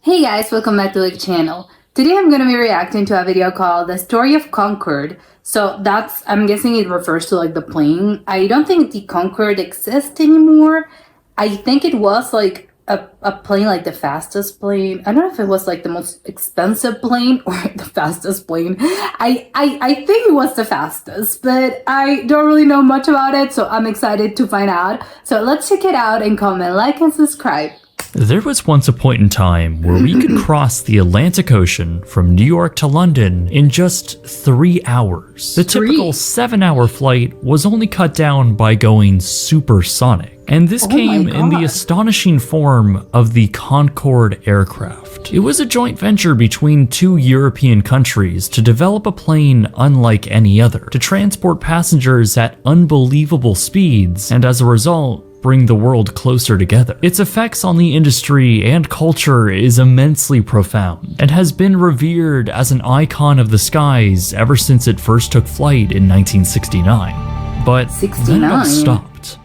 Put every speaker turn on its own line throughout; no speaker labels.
Hey guys, welcome back to the channel. Today I'm going to be reacting to a video called The Story of Concorde. So I'm guessing it refers to like the plane. I don't think the Concorde exists anymore. I think it was like a plane, like the fastest plane. I don't know if it was like the most expensive plane or the fastest plane. I think it was the fastest, but I don't really know much about it, so I'm excited to find out. So let's check it out and comment, like, and subscribe.
There was once a point in time where we could cross the Atlantic Ocean from New York to London in just 3 hours. The typical 7-hour flight was only cut down by going supersonic. And this came in the astonishing form of the Concorde aircraft. It was a joint venture between two European countries to develop a plane unlike any other, to transport passengers at unbelievable speeds, and as a result, bring the world closer together. Its effects on the industry and culture is immensely profound, and has been revered as an icon of the skies ever since it first took flight in 1969. But then it all stopped.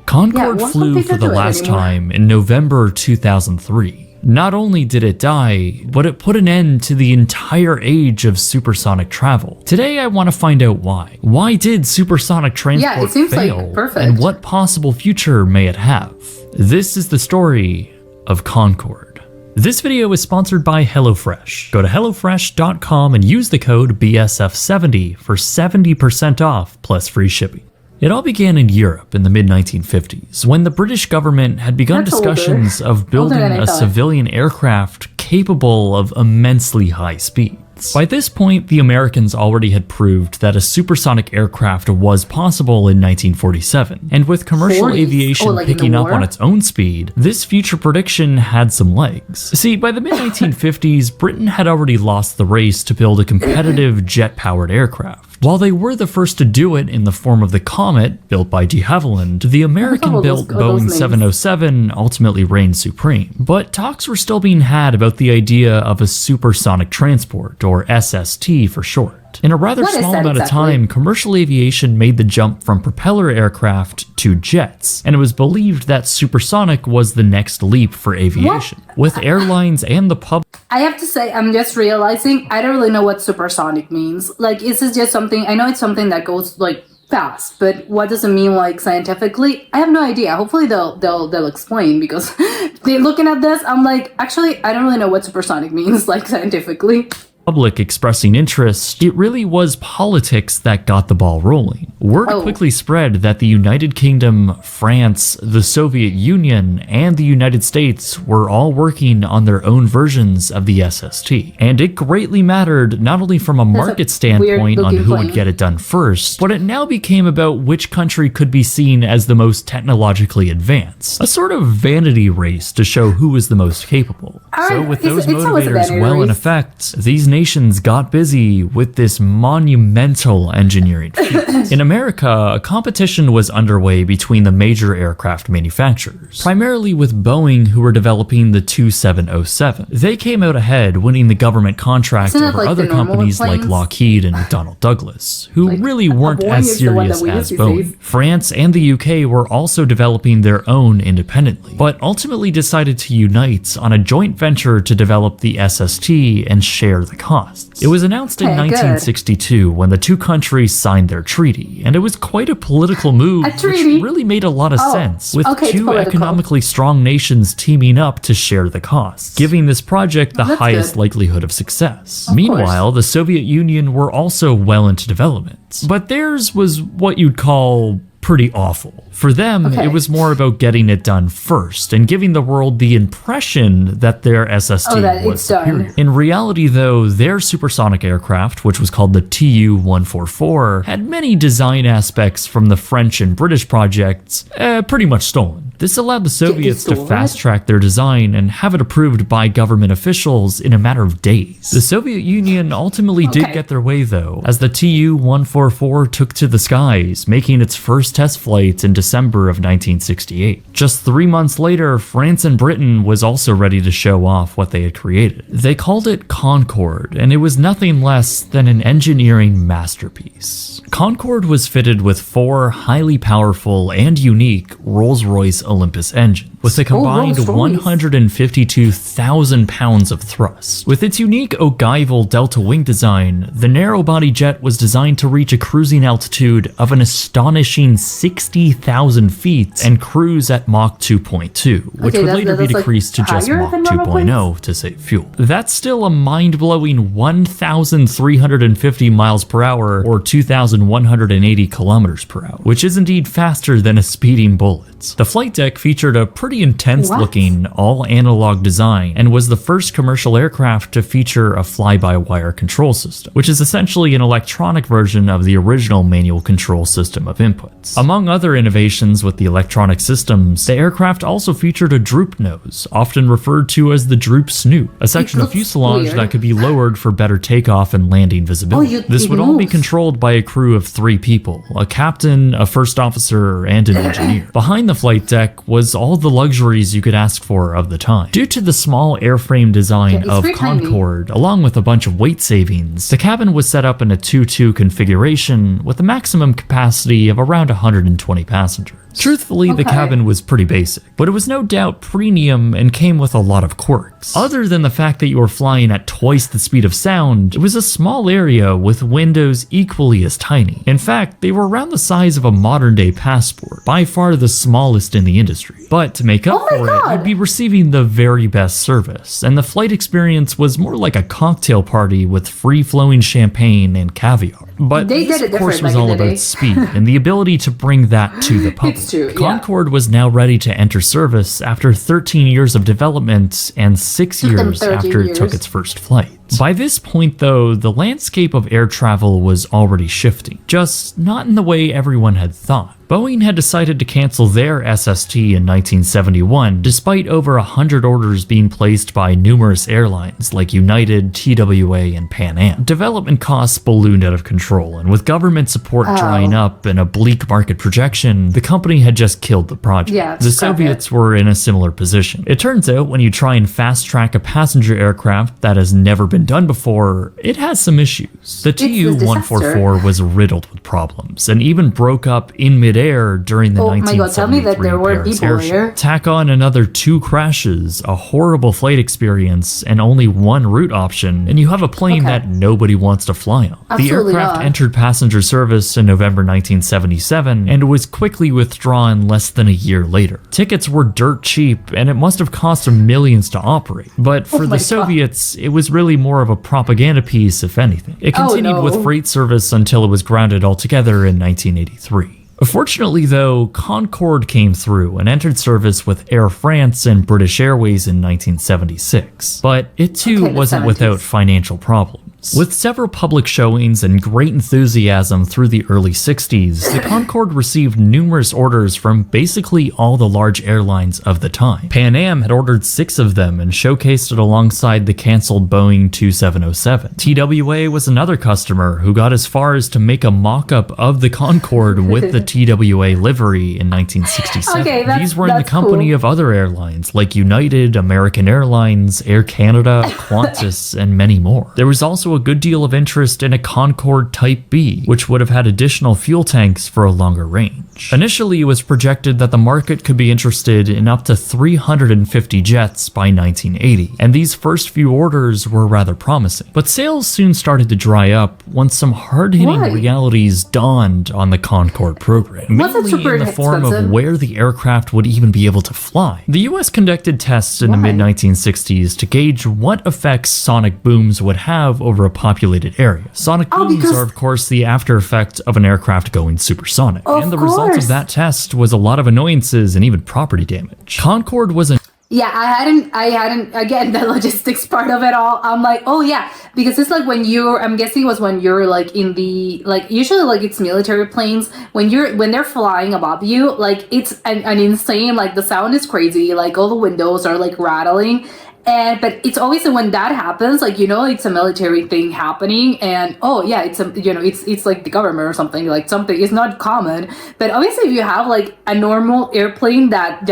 Concorde flew for the last time in November 2003. Not only did it die, but it put an end to the entire age of supersonic travel. Today I want to find out why. Why did supersonic transport fail, and what possible future may it have? This is the story of Concorde. This video is sponsored by HelloFresh. Go to HelloFresh.com and use the code BSF70 for 70% off plus free shipping. It all began in Europe in the mid-1950s, when the British government had begun discussions of building a civilian aircraft capable of immensely high speeds. By this point, the Americans already had proved that a supersonic aircraft was possible in 1947, and with commercial aviation picking up on its own speed, this future prediction had some legs. See, by the mid-1950s, Britain had already lost the race to build a competitive jet-powered aircraft. While they were the first to do it in the form of the Comet, built by de Havilland, the American-built Boeing 707 ultimately reigned supreme. But talks were still being had about the idea of a supersonic transport, or SST for short. In a rather small amount of time, commercial aviation made the jump from propeller aircraft to jets, and it was believed that supersonic was the next leap for aviation. With airlines and the public...
I have to say, I'm just realizing I don't really know what supersonic means. Like, is this just something... I know it's something that goes, like, fast, but what does it mean, like, scientifically? I have no idea. Hopefully they'll explain, because looking at this, I'm like, actually, I don't really know what supersonic means, like, scientifically.
Public expressing interest, it really was politics that got the ball rolling. Word quickly spread that the United Kingdom, France, the Soviet Union, and the United States were all working on their own versions of the SST. And it greatly mattered not only from a market standpoint on who would get it done first, but it now became about which country could be seen as the most technologically advanced. A sort of vanity race to show who was the most capable. So with those motivators well in effect, these nations got busy with this monumental engineering feat. In America, a competition was underway between the major aircraft manufacturers, primarily with Boeing, who were developing the 2707. They came out ahead, winning the government contract over other companies like Lockheed and McDonnell Douglas, who really weren't as serious as Boeing. France and the UK were also developing their own independently, but ultimately decided to unite on a joint venture to develop the SST and share the costs. It was announced in 1962 when the two countries signed their treaty, and it was quite a political move, which really made a lot of sense, with two economically strong nations teaming up to share the costs, giving this project the highest likelihood of success. Meanwhile, the Soviet Union were also well into development, but theirs was what you'd call pretty awful. For them, it was more about getting it done first and giving the world the impression that their SST was superior. In reality, though, their supersonic aircraft, which was called the Tu-144, had many design aspects from the French and British projects pretty much stolen. This allowed the Soviets to fast-track their design and have it approved by government officials in a matter of days. The Soviet Union ultimately did get their way, though, as the Tu-144 took to the skies, making its first test flight in December of 1968. Just 3 months later, France and Britain was also ready to show off what they had created. They called it Concorde, and it was nothing less than an engineering masterpiece. Concorde was fitted with 4 highly powerful and unique Rolls-Royce Olympus engines. with a combined
Rolls-Royce.
152,000 pounds of thrust. With its unique ogival delta wing design, the narrow-body jet was designed to reach a cruising altitude of an astonishing 60,000 feet and cruise at Mach 2.2, which would later be decreased to just Mach 2.0 to save fuel. That's still a mind-blowing 1,350 miles per hour or 2,180 kilometers per hour, which is indeed faster than a speeding bullet. The flight deck featured a pretty intense-looking, all-analog design and was the first commercial aircraft to feature a fly-by-wire control system, which is essentially an electronic version of the original manual control system of inputs. Among other innovations with the electronic systems, the aircraft also featured a droop nose, often referred to as the droop snoot, a section of fuselage that could be lowered for better takeoff and landing visibility. This would all be controlled by a crew of 3 people, a captain, a first officer, and an engineer. Behind the flight deck was all the luxuries you could ask for of the time. Due to the small airframe design of Concorde, along with a bunch of weight savings, the cabin was set up in a 2-2 configuration with a maximum capacity of around 120 passengers. Truthfully, the cabin was pretty basic, but it was no doubt premium and came with a lot of quirks. Other than the fact that you were flying at twice the speed of sound, it was a small area with windows equally as tiny. In fact, they were around the size of a modern-day passport, by far the smallest in the industry. But to make up for it, you'd be receiving the very best service, and the flight experience was more like a cocktail party with free-flowing champagne and caviar. But this, of course, was all about speed and the ability to bring that to the public. Concorde was now ready to enter service after 13 years of development and 6 years after it took its first flight. By this point, though, the landscape of air travel was already shifting, just not in the way everyone had thought. Boeing had decided to cancel their SST in 1971, despite over 100 orders being placed by numerous airlines like United, TWA, and Pan Am. Development costs ballooned out of control, and with government support drying up and a bleak market projection, the company had just killed the project. The Soviets were in a similar position. It turns out when you try and fast-track a passenger aircraft that has never been done before, it has some issues. The Tu-144 was riddled with problems, and even broke up in mid-air during the 1973 Paris Air Show. Tack on another 2 crashes, a horrible flight experience, and only 1 route option, and you have a plane that nobody wants to fly on. The aircraft entered passenger service in November 1977, and was quickly withdrawn less than a year later. Tickets were dirt cheap, and it must have cost them millions to operate. But for the Soviets, it was really more of a propaganda piece, if anything. It continued with freight service until it was grounded altogether in 1983. Fortunately, though, Concorde came through and entered service with Air France and British Airways in 1976. But it too wasn't without financial problems. With several public showings and great enthusiasm through the early 60s, the Concorde received numerous orders from basically all the large airlines of the time. Pan Am had ordered 6 of them and showcased it alongside the cancelled Boeing 2707. TWA was another customer who got as far as to make a mock-up of the Concorde with the TWA livery in 1967. These were in the company of other airlines like United, American Airlines, Air Canada, Qantas, and many more. There was also a good deal of interest in a Concorde Type B, which would have had additional fuel tanks for a longer range. Initially, it was projected that the market could be interested in up to 350 jets by 1980, and these first few orders were rather promising. But sales soon started to dry up once some hard-hitting realities dawned on the Concorde program, mainly in the form of where the aircraft would even be able to fly. The US conducted tests in the mid-1960s to gauge what effects sonic booms would have over a populated area. Sonic booms are, of course, the after effect of an aircraft going supersonic, and the result of that test was a lot of annoyances and even property damage. Concorde was a
I hadn't, again, the logistics part of it all. I'm like, oh yeah, because it's like when I'm guessing it was when you're like in the, like, usually like it's military planes, when they're flying above you, like it's an insane, like the sound is crazy, like all the windows are like rattling. But it's always when that happens, like, you know, it's a military thing happening, and oh yeah, it's a, you know, it's like the government or something, like something is not common. But obviously, if you have like a normal airplane that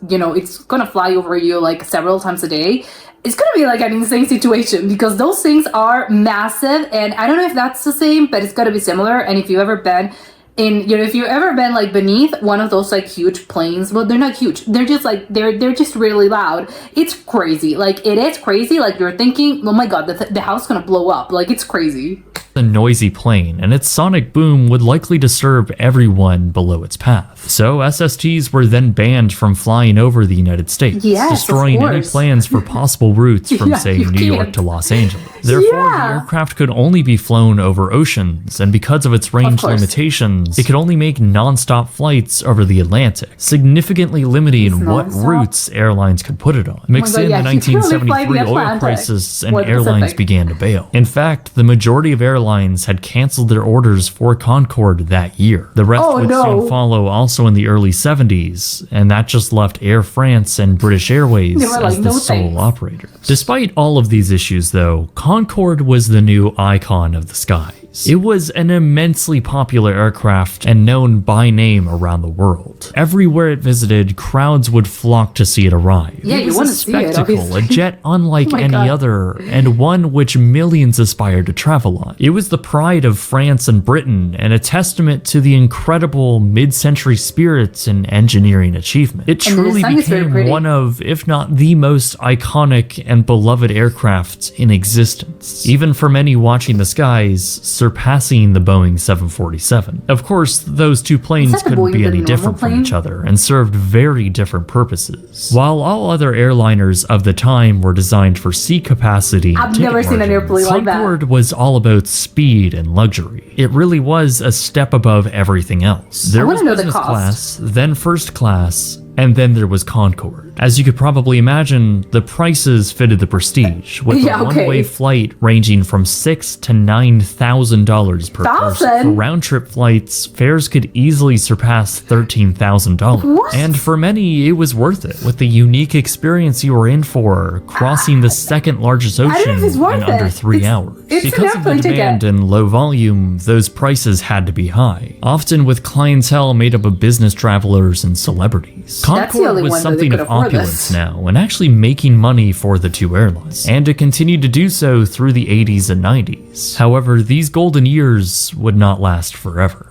you know, it's gonna fly over you like several times a day, it's gonna be like an insane situation because those things are massive. And I don't know if that's the same, but it's gonna be similar. And if you've ever been And if you've ever been like beneath one of those like huge planes, well, they're not huge. They're just like they're just really loud. It's crazy. Like it is crazy. Like you're thinking, oh my god, the house is gonna blow up. Like it's crazy.
A noisy plane, and its sonic boom would likely disturb everyone below its path. So SSTs were then banned from flying over the United States, destroying any plans for possible routes from, say, New York to Los Angeles. Therefore, the aircraft could only be flown over oceans, and because of its range limitations, it could only make non-stop flights over the Atlantic, significantly limiting what routes airlines could put it on. Mix in the 1973 oil crisis, and airlines began to bail. In fact, the majority of airlines had canceled their orders for Concorde that year. The rest would soon follow also in the early 70s, and that just left Air France and British Airways as the sole operators. Despite all of these issues though, Concorde was the new icon of the skies. It was an immensely popular aircraft and known by name around the world. Everywhere it visited, crowds would flock to see it arrive.
Yeah,
it was
you want
a
to see it,
spectacle, a jet unlike any other, and one which millions aspired to travel on. It was the pride of France and Britain, and a testament to the incredible mid-century spirits and engineering achievement. It truly became one of, if not the most iconic and beloved aircraft in existence, even for many watching the skies, surpassing the Boeing 747. Of course, those two planes couldn't be any different from each other and served very different purposes. While all other airliners of the time were designed for seat capacity,
I've never seen an airplane like that.
Concorde was all about speed and luxury. It really was a step above everything else. There was business class, then first class, and then there was Concorde. As you could probably imagine, the prices fitted the prestige, with a one-way flight ranging from $6,000 to $9,000 per person. For round-trip flights, fares could easily surpass $13,000. And for many, it was worth it, with the unique experience you were in for, crossing the second largest ocean in under 3 hours. Because of the demand and low volume, those prices had to be high, often with clientele made up of business travelers and celebrities. Concorde was something of opulence now, and actually making money for the two airlines, and it continued to do so through the 80s and 90s. However, these golden years would not last forever.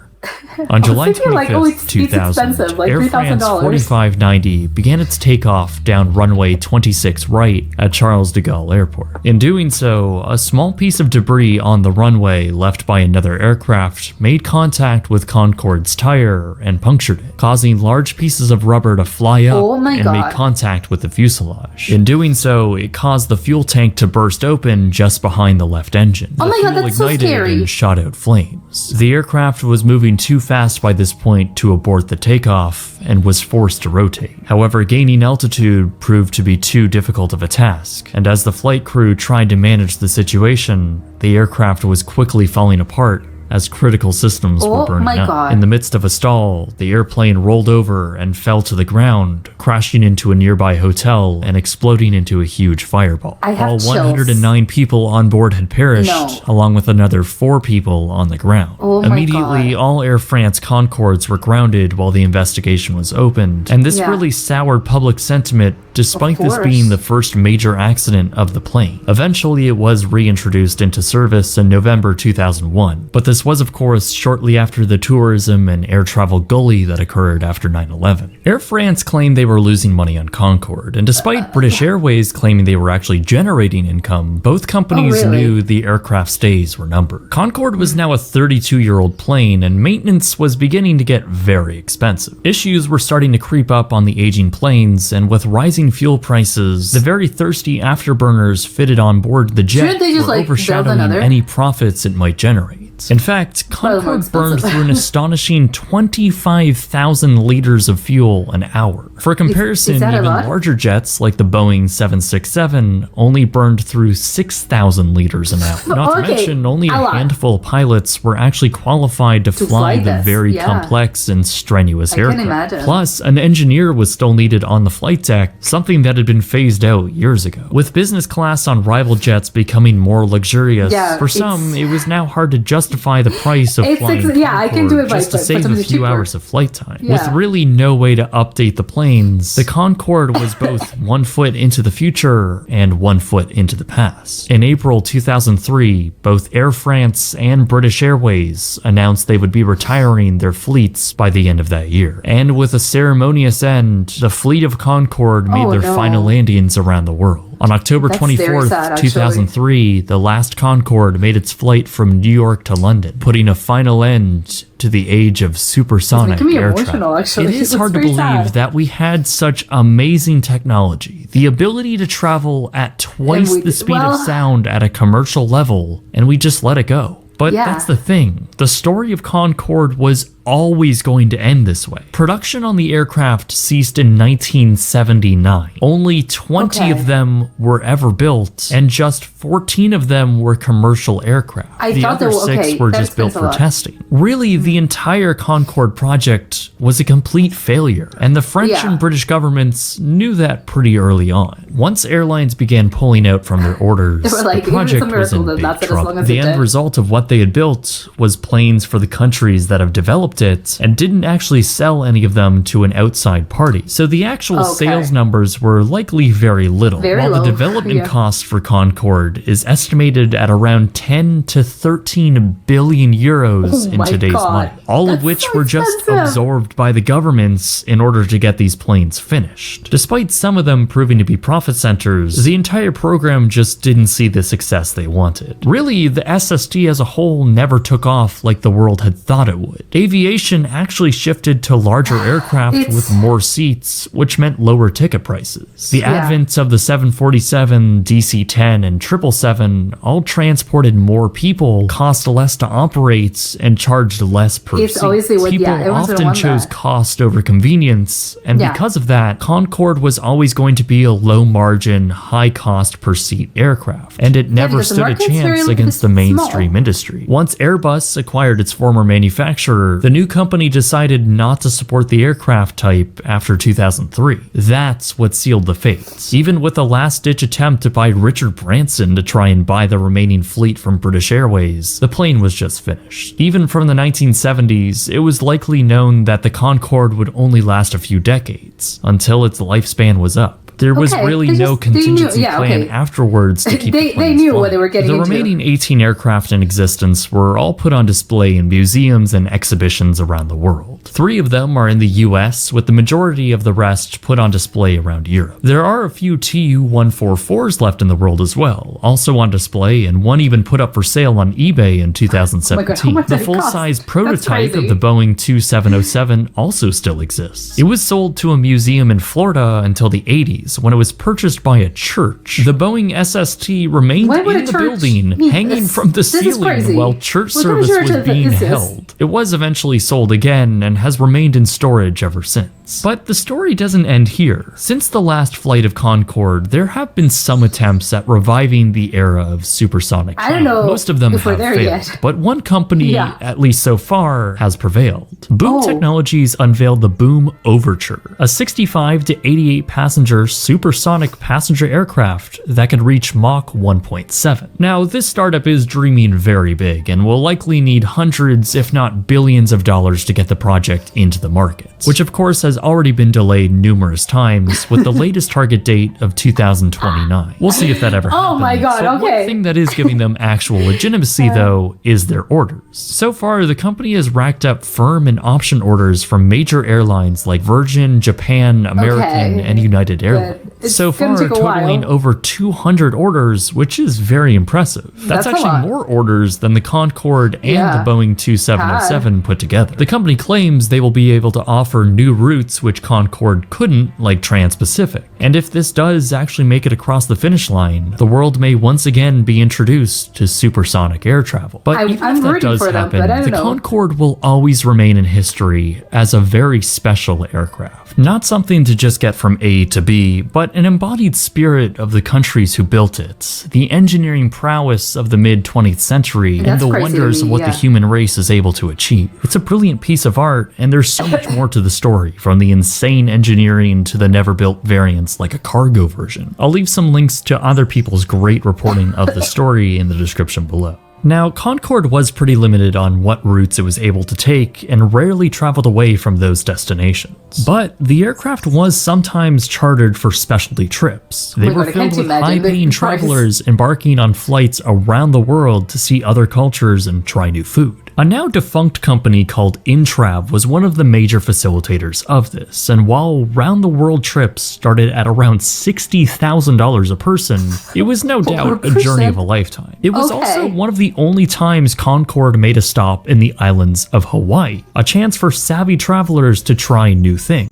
On July 25th, 2000, Air France 4590 began its takeoff down runway 26 right at Charles de Gaulle Airport. In doing so, a small piece of debris on the runway left by another aircraft made contact with Concorde's tire and punctured it, causing large pieces of rubber to fly up and make contact with the fuselage. In doing so, it caused the fuel tank to burst open just behind the left engine.
Oh my god, that's so scary.
And shot out flames. The aircraft was moving too fast by this point to abort the takeoff and was forced to rotate. However, gaining altitude proved to be too difficult of a task, and as the flight crew tried to manage the situation, the aircraft was quickly falling apart as critical systems were burning up. In the midst of a stall, the airplane rolled over and fell to the ground, crashing into a nearby hotel and exploding into a huge fireball. All 109 people on board had perished, along with another 4 people on the ground. Immediately, all Air France Concordes were grounded while the investigation was opened, and this really soured public sentiment despite this being the first major accident of the plane. Eventually, it was reintroduced into service in November 2001, but this was of course shortly after the tourism and air travel gully that occurred after 9/11. Air France claimed they were losing money on Concorde, and despite British Airways claiming they were actually generating income, both companies knew the aircraft's days were numbered. Concorde was now a 32-year-old plane, and maintenance was beginning to get very expensive. Issues were starting to creep up on the aging planes, and with rising fuel prices, the very thirsty afterburners fitted on board the jet were overshadowing any profits it might generate. In fact, Concorde burned through an astonishing 25,000 liters of fuel an hour. For comparison, even larger jets like the Boeing 767 only burned through 6,000 liters an hour. Not to mention, only a handful of pilots were actually qualified to fly the very complex and strenuous aircraft. Plus, an engineer was still needed on the flight deck, something that had been phased out years ago. With business class on rival jets becoming more luxurious, for some, it was now hard to justify the price of flying
I can do it
just to save a few hours of flight time. With really no way to update the plane planes, the Concorde was both 1 foot into the future and 1 foot into the past. In April 2003, both Air France and British Airways announced they would be retiring their fleets by the end of that year. And with a ceremonious end, the fleet of Concorde made their final landings around the world. On October 24th, 2003, the last Concorde made its flight from New York to London, putting a final end to the age of supersonic air travel. It is hard to believe that we had such amazing technology, the ability to travel at twice the speed of sound at a commercial level, and we just let it go. But that's the thing. The story of Concorde was always going to end this way. Production on the aircraft ceased in 1979. Only 20 of them were ever built, and just 14 of them were commercial aircraft. The other 6 were just built for testing. Really, the entire Concorde project was a complete failure, and the French and British governments knew that pretty early on. Once airlines began pulling out from their orders, the project was in big trouble. The end result of what they had built was planes for the countries that have developed it and didn't actually sell any of them to an outside party. So the actual sales numbers were likely very little, while the development cost for Concorde is estimated at around 10 to 13 billion euros in today's money, all of which were just absorbed by the governments in order to get these planes finished. Despite some of them proving to be profit centers, the entire program just didn't see the success they wanted. Really, the SST as a whole never took off like the world had thought it would. Aviation actually shifted to larger aircraft with more seats, which meant lower ticket prices. The advent of the 747, DC-10, and 777 all transported more people, cost less to operate, and charged less per seat. People often chose cost over convenience, and because of that, Concorde was always going to be a low-margin, high-cost per seat aircraft, and it never stood a chance against the mainstream industry. Once Airbus acquired its former manufacturer, the new company decided not to support the aircraft type after 2003. That's what sealed the fate. Even with a last-ditch attempt by Richard Branson to try and buy the remaining fleet from British Airways, the plane was just finished. Even from the 1970s, it was likely known that the Concorde would only last a few decades, until its lifespan was up. There was really no contingency plan afterwards to keep the planes
They knew
flying.
what they were getting into.
The remaining 18 aircraft in existence were all put on display in museums and exhibitions around the world. 3 of them are in the US, with the majority of the rest put on display around Europe. There are a few Tu-144s left in the world as well, also on display, and one even put up for sale on eBay in 2017. The full-size prototype of the Boeing 2707 also still exists. It was sold to a museum in Florida until the 80s, when it was purchased by a church. The Boeing SST remained in the building, hanging from the ceiling while church service was being held. It was eventually sold again and has remained in storage ever since. But the story doesn't end here. Since the last flight of Concorde, there have been some attempts at reviving the era of supersonic travel.
I don't know.
Most of them have failed, but one company, at least so far, has prevailed. Boom Technologies unveiled the Boom Overture, a 65 to 88 passenger supersonic passenger aircraft that could reach Mach 1.7. Now, this startup is dreaming very big and will likely need hundreds, if not billions of dollars to get the project into the market, which of course has already been delayed numerous times, with the latest target date of 2029. We'll see if that ever happens.
Oh my god,
One thing that is giving them actual legitimacy, though, is their orders. So far, the company has racked up firm and option orders from major airlines like Virgin, Japan, American, and United Airlines. So far, totaling over 200 orders, which is very impressive. That's actually more orders than the Concorde and the Boeing 2707 put together. The company claims they will be able to offer new routes which Concorde couldn't, like Trans-Pacific. And if this does actually make it across the finish line, the world may once again be introduced to supersonic air travel. But even if that does happen, the Concorde will always remain in history as a very special aircraft. Not something to just get from A to B, but an embodied spirit of the countries who built it, the engineering prowess of the mid-20th century, and the wonders of what the human race is able to achieve. It's a brilliant piece of art, and there's so much more to the story, from the insane engineering to the never-built variants like a cargo version. I'll leave some links to other people's great reporting of the story in the description below. Now, Concorde was pretty limited on what routes it was able to take and rarely traveled away from those destinations. But the aircraft was sometimes chartered for specialty trips. They were filled with high-paying travelers embarking on flights around the world to see other cultures and try new food. A now defunct company called Intrav was one of the major facilitators of this, and while round-the-world trips started at around $60,000 a person, it was no doubt a journey of a lifetime. It was also one of the only times Concorde made a stop in the islands of Hawaii, a chance for savvy travelers to try new things.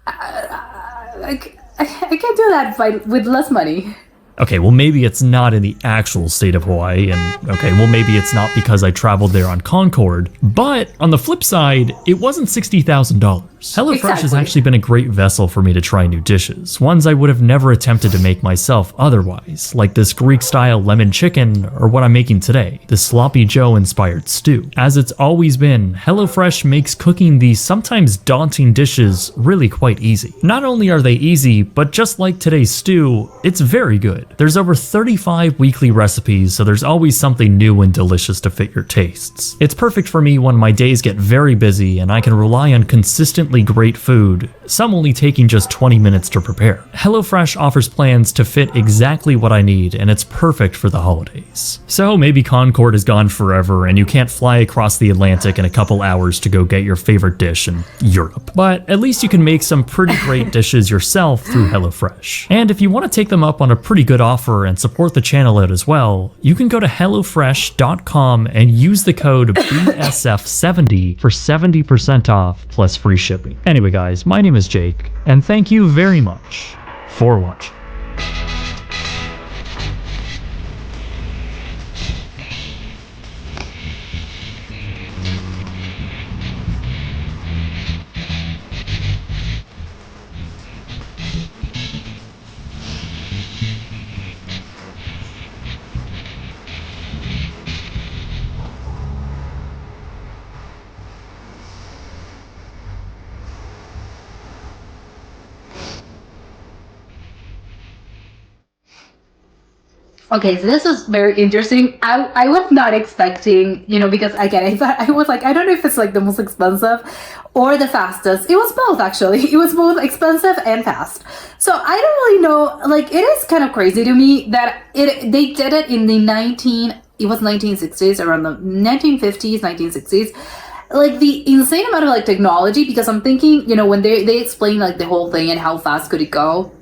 I can't do that with less money.
Okay, well maybe it's not in the actual state of Hawaii, and okay, well maybe it's not because I traveled there on Concorde, but on the flip side, it wasn't $60,000. HelloFresh has actually been a great vessel for me to try new dishes, ones I would have never attempted to make myself otherwise, like this Greek-style lemon chicken, or what I'm making today, this Sloppy Joe-inspired stew. As it's always been, HelloFresh makes cooking these sometimes daunting dishes really quite easy. Not only are they easy, but just like today's stew, it's very good. There's over 35 weekly recipes, so there's always something new and delicious to fit your tastes. It's perfect for me when my days get very busy and I can rely on consistently great food, some only taking just 20 minutes to prepare. HelloFresh offers plans to fit exactly what I need, and it's perfect for the holidays. So maybe Concorde is gone forever and you can't fly across the Atlantic in a couple hours to go get your favorite dish in Europe. But at least you can make some pretty great dishes yourself through HelloFresh. And if you want to take them up on a pretty good offer and support the channel out as well, you can go to HelloFresh.com and use the code BSF70 for 70% off plus free shipping. Anyway guys, my name is Jake, and thank you very much for watching.
Okay, so this was very interesting. I was not expecting, because again, I was like, I don't know if it's like the most expensive or the fastest. It was both, actually. It was both expensive and fast. So I don't really know, like, it is kind of crazy to me that they did it in the 1960s, around the 1950s, 1960s. Like the insane amount of like technology, because I'm thinking, when they explain like the whole thing and how fast could it go.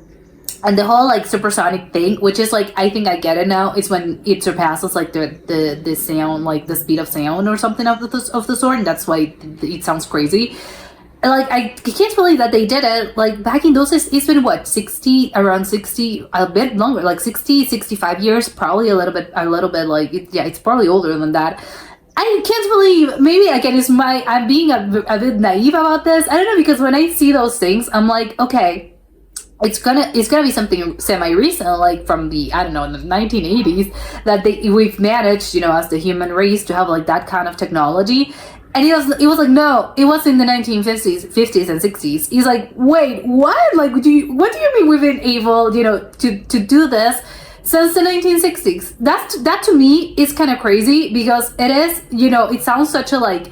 And the whole like supersonic thing, which is like, I think I get it now, is when it surpasses like the sound, like the speed of sound or something of the sort, and that's why it sounds crazy. Like I can't believe that they did it. Like back in those days, it's been what, around 60, a bit longer, like 60, 65 years, probably a little bit like it's probably older than that. I can't believe, maybe again it's I'm being a bit naive about this. I don't know, because when I see those things, I'm like, okay, it's gonna be something semi-recent, like from the, I don't know, in the 1980s, that we've managed, as the human race, to have like that kind of technology. And it was like, no, it was in the 1950s and 60s. He's like, wait, what? Like, what do you mean we've been able, to do this since the 1960s? That to me is kind of crazy, because it is, it sounds such a like,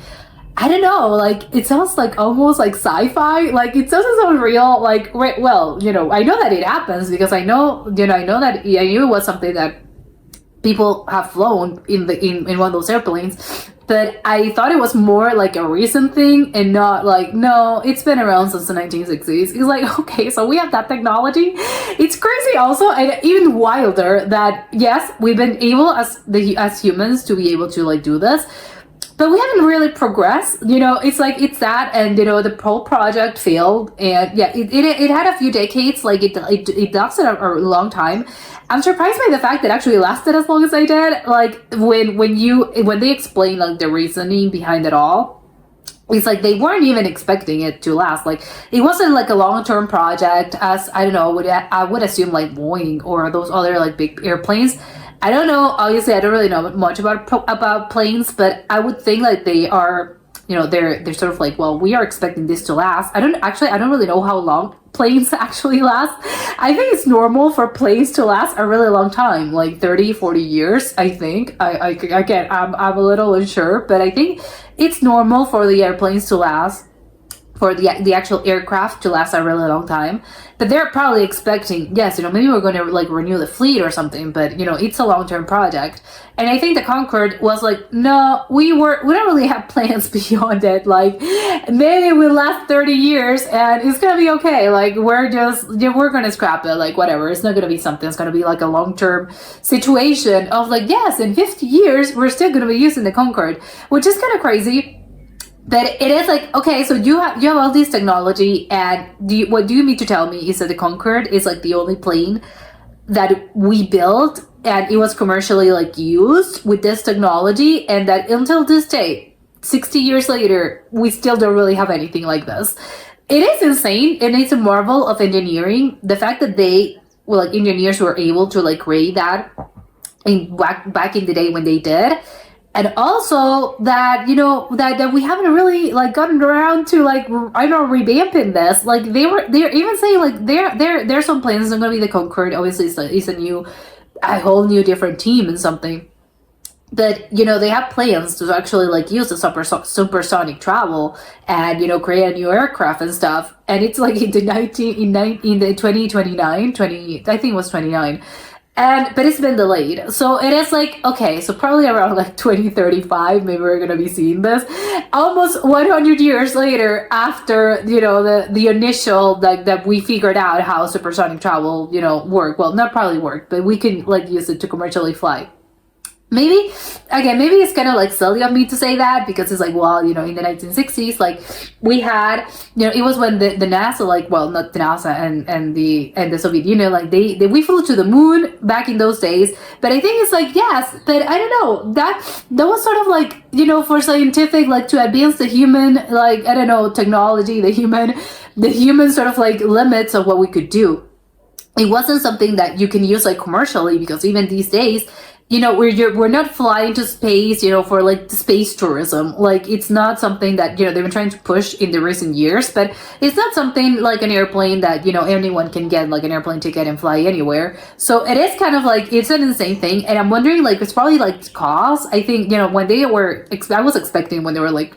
I don't know, like, it sounds like almost like sci-fi, like, it doesn't sound real, like, well, I know that it happens, because I know that, I knew it was something that people have flown in one of those airplanes, but I thought it was more like a recent thing, and not like, no, it's been around since the 1960s. It's like, okay, so we have that technology. It's crazy also, and even wilder, that yes, we've been able as humans to be able to like do this, but we haven't really progressed. It's like, it's that, and the whole project failed, and yeah, it had a few decades, like it lasted a long time. I'm surprised by the fact that it actually lasted as long as I did. Like when they explain like the reasoning behind it all, it's like they weren't even expecting it to last. Like it wasn't like a long-term project, as I don't know, I would assume like Boeing or those other like big airplanes. I don't know, obviously I don't really know much about planes, but I would think like they are they're sort of like, well, we are expecting this to last. I don't really know how long planes actually last. I think it's normal for planes to last a really long time, like 30-40 years. I think again, I'm a little unsure, but I think it's normal for the airplanes to last, for the actual aircraft to last a really long time. But they're probably expecting, yes, maybe we're going to like renew the fleet or something, but it's a long-term project. And I think the Concorde was like, no, we don't really have plans beyond it. Like, maybe it will last 30 years and it's gonna be okay. Like, we're gonna scrap it, like whatever. It's not gonna be something. It's gonna be like a long-term situation of like, yes, in 50 years we're still gonna be using the Concorde, which is kind of crazy. But it is like, okay, so you have all this technology, and what do you mean to tell me is that the Concorde is like the only plane that we built and it was commercially like used with this technology, and that until this day, 60 years later, we still don't really have anything like this. It is insane, and it's a marvel of engineering. The fact that engineers were able to like create that back in the day when they did. And also that, that we haven't really like gotten around to like, I don't know, revamping this. Like they're even saying like there's some plans. It's not going to be the Concorde. Obviously it's a whole new different team and something. But, they have plans to actually like use the supersonic travel and, create a new aircraft and stuff. And it's like in the 2029, I think it was 29. But it's been delayed. So it is like, okay, so probably around like 2035, maybe we're going to be seeing this. Almost 100 years later after, the initial, like that we figured out how supersonic travel, work. Well, not probably work, but we can like use it to commercially fly. Maybe it's kind of like silly of me to say that, because it's like, well, in the 1960s, like we had, it was when the NASA, like, well, not the NASA and the Soviet Union, like we flew to the moon back in those days. But I think it's like, yes, but I don't know, that was sort of like, for scientific, like to advance the human, like, I don't know, technology, the human sort of like limits of what we could do. It wasn't something that you can use like commercially, because even these days, we're not flying to space, for like space tourism. Like, it's not something that, they've been trying to push in the recent years, but it's not something like an airplane that, anyone can get like an airplane ticket and fly anywhere. So it is kind of like, it's an insane thing. And I'm wondering, like, it's probably like cost. I think, when they were, I was expecting when they were like,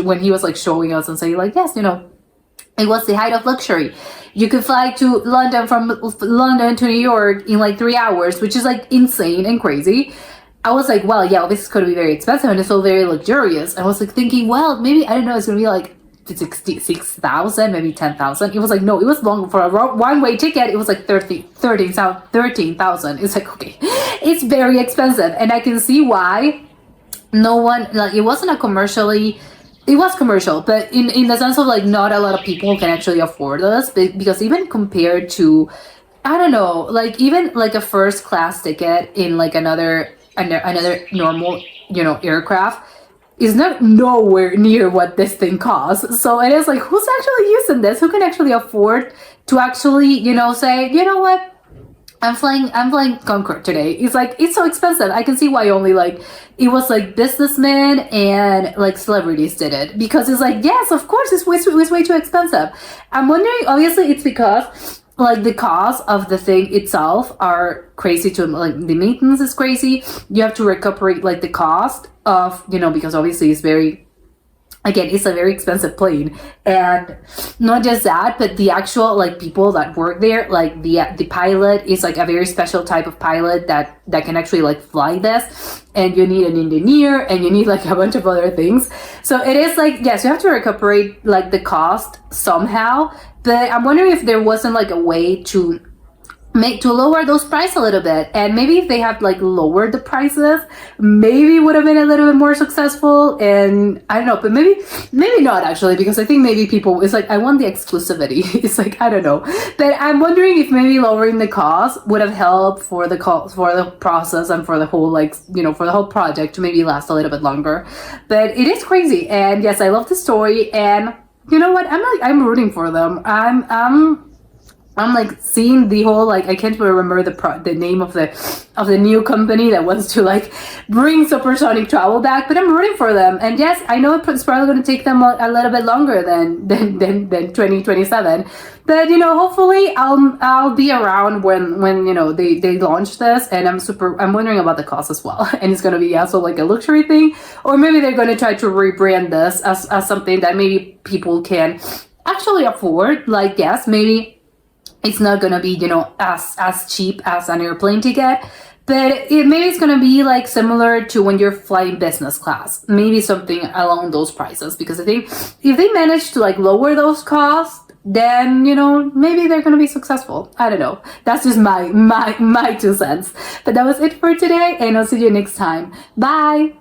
when he was like showing us and saying like, yes, it was the height of luxury. You could fly to London from London to New York in like 3 hours, which is like insane and crazy. I was like, well, yeah, this is going to be very expensive and it's all very luxurious. I was like thinking, well, maybe, I don't know, it's going to be like 66,000, maybe 10,000. It was like, no, it was long for a one-way ticket. It was like 13,000. It's like, okay, it's very expensive. And I can see why no one, like, it wasn't a commercially, it was commercial, but in the sense of like not a lot of people can actually afford this, because even compared to, I don't know, like even like a first class ticket in like another normal, aircraft is not nowhere near what this thing costs. So it is like, who's actually using this? Who can actually afford to actually, say, you know what? I'm flying Concorde today. It's like, it's so expensive. I can see why only like, it was like businessmen and like celebrities did it, because it's like, yes, of course, it's way too expensive. I'm wondering, obviously it's because like the cost of the thing itself are crazy too. Like the maintenance is crazy. You have to recuperate like the cost of, because obviously it's very, again, it's a very expensive plane. And not just that, but the actual like people that work there, like the pilot is like a very special type of pilot that can actually like fly this, and you need an engineer and you need like a bunch of other things. So it is like, yes, you have to recuperate like the cost somehow. But I'm wondering if there wasn't like a way to lower those prices a little bit, and maybe if they had like lowered the prices, maybe it would have been a little bit more successful. And I don't know, but maybe not actually, because I think maybe people, it's like, I want the exclusivity. It's like, I don't know, but I'm wondering if maybe lowering the cost would have helped for the process and for the whole, like, for the whole project to maybe last a little bit longer. But it is crazy, and yes, I love the story, and you know what, I'm rooting for them. I'm like seeing the whole, like, I can't remember the name of of the new company that wants to like bring supersonic travel back, but I'm rooting for them. And yes, I know it's probably going to take them a little bit longer than 2027, but hopefully I'll be around when they launch this. And I'm wondering about the cost as well. And it's going to be also like a luxury thing, or maybe they're going to try to rebrand this as something that maybe people can actually afford. Like, yes, maybe it's not going to be, as cheap as an airplane ticket, but maybe it's going to be like similar to when you're flying business class, maybe something along those prices. Because I think if they manage to like lower those costs, then, maybe they're going to be successful. I don't know. That's just my 2 cents. But that was it for today, and I'll see you next time. Bye.